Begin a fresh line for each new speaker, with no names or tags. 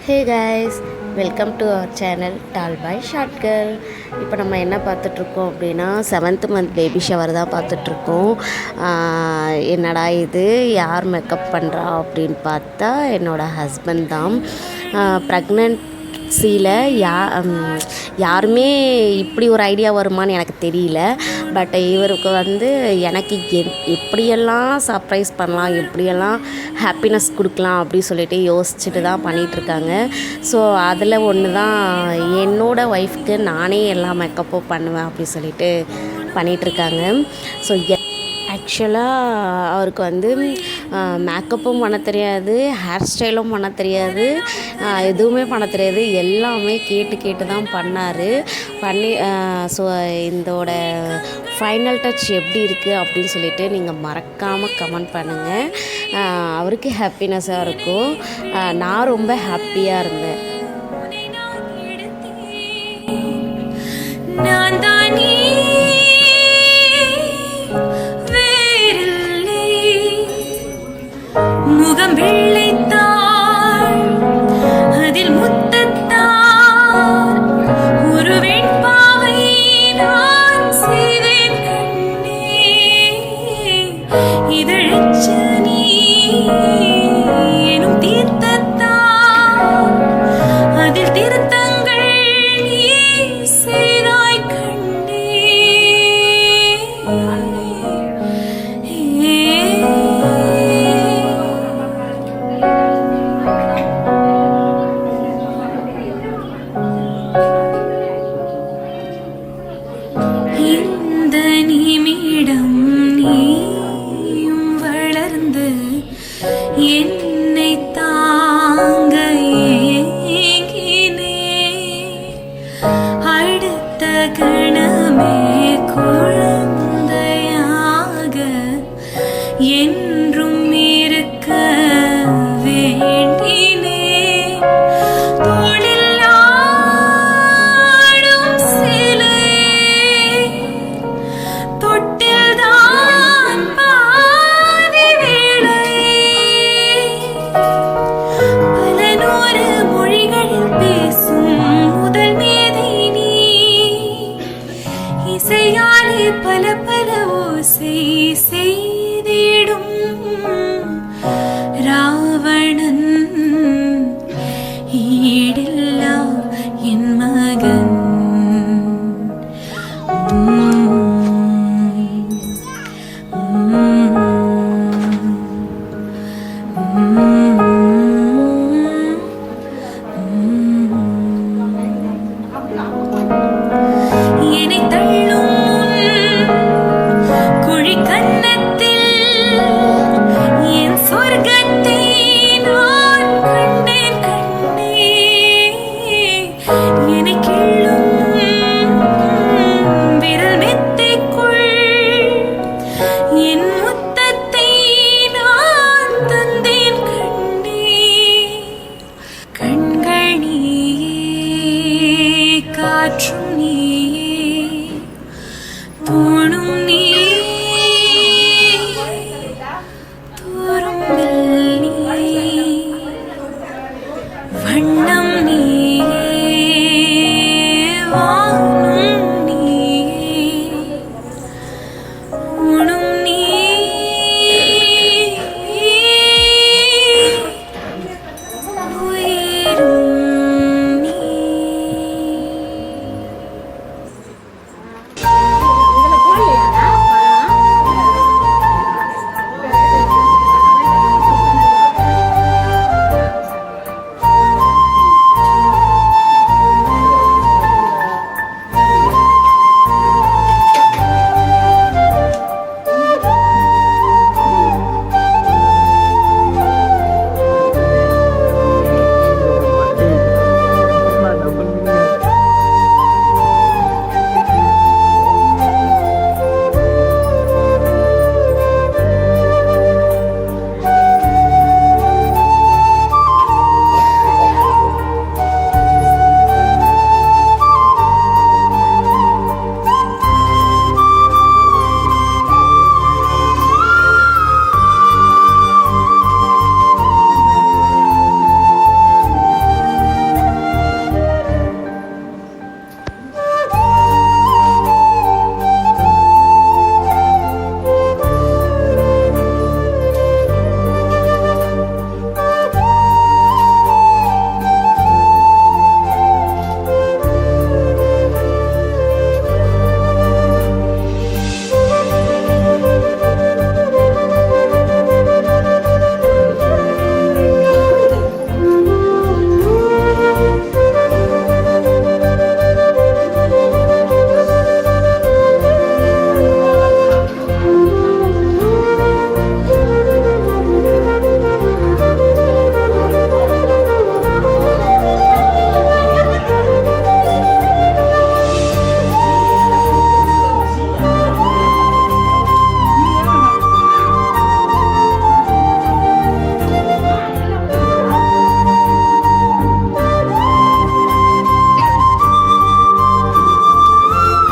Hey guys, welcome to our channel tall boy short girl. இப்போ நம்ம என்ன பார்த்துட்ருக்கோம் அப்படின்னா 7th மந்த் பேபி ஷவர் தான் பார்த்துட்ருக்கோம். என்னடா இது யார் மேக்கப் பண்ணுறா அப்படின்னு பார்த்தா என்னோடய ஹஸ்பண்ட் தான். ப்ரெக்னன்சியில் யாருமே இப்படி ஒரு ஐடியா வருமானு எனக்கு தெரியல. பட் இவருக்கு எனக்கு எப்படியெல்லாம் சர்ப்ரைஸ் பண்ணலாம், எப்படியெல்லாம் ஹாப்பினஸ் கொடுக்கலாம் அப்படின்னு சொல்லிட்டு யோசிச்சுட்டு தான் பண்ணிகிட்ருக்காங்க. ஸோ அதில் ஒன்று தான் என்னோடய ஒய்ஃப்க்கு நானே எல்லா மேக்கப்பும் பண்ணுவேன் அப்படி சொல்லிட்டு பண்ணிகிட்ருக்காங்க. ஸோ ஆக்சுவலாக அவருக்கு மேக்கப்பும் பண்ண தெரியாது, ஹேர் ஸ்டைலும் பண்ண தெரியாது, எதுவுமே பண்ண தெரியாது. எல்லாமே கேட்டு தான் பண்ணார். ஸோ இதோட ஃபைனல் டச் எப்படி இருக்குது அப்படின்னு சொல்லிட்டு நீங்கள் மறக்காமல் கமெண்ட் பண்ணுங்கள். அவருக்கு ஹாப்பினஸ்ஸாக இருக்கும். நான் ரொம்ப ஹாப்பியாக இருந்தேன்.
முகம் வெள்ளைத்தாள், அதில் முத்தத்தாள், ஒரு வெண்பாவை நான் செய்தேன் கண்ணே. இதழச்ச நீ எனும் தீர்த்தத்தாள், அதில் திருத்தங்கள் நீ செய்தாய் கண்ணே. இந்த நிமிடம் நீயும் வளர்ந்து என்னை தாங்க ஏங்கினே. அடுத்த கணமே குழந்தையாக என்றும் இருக்க வேண்டினே. இசையாலே பல பல ஓசை செய்திடும் ராவணன் ஈடில்லா என் மகன். என்னை தள்ளும் குழி கன்னத்தில் என் சொர்க்கத்தை நான் கண்டேன் கண்ணே. என்னை கிள்ளும் விரல் மெத்தைக்குள் என் முத்தத்தை நான் தந்தேன் கண்ணே. கண்கள் நீயே, காற்றும் நீயே, தோணும் நீ, தோறும் நீ, வண்ண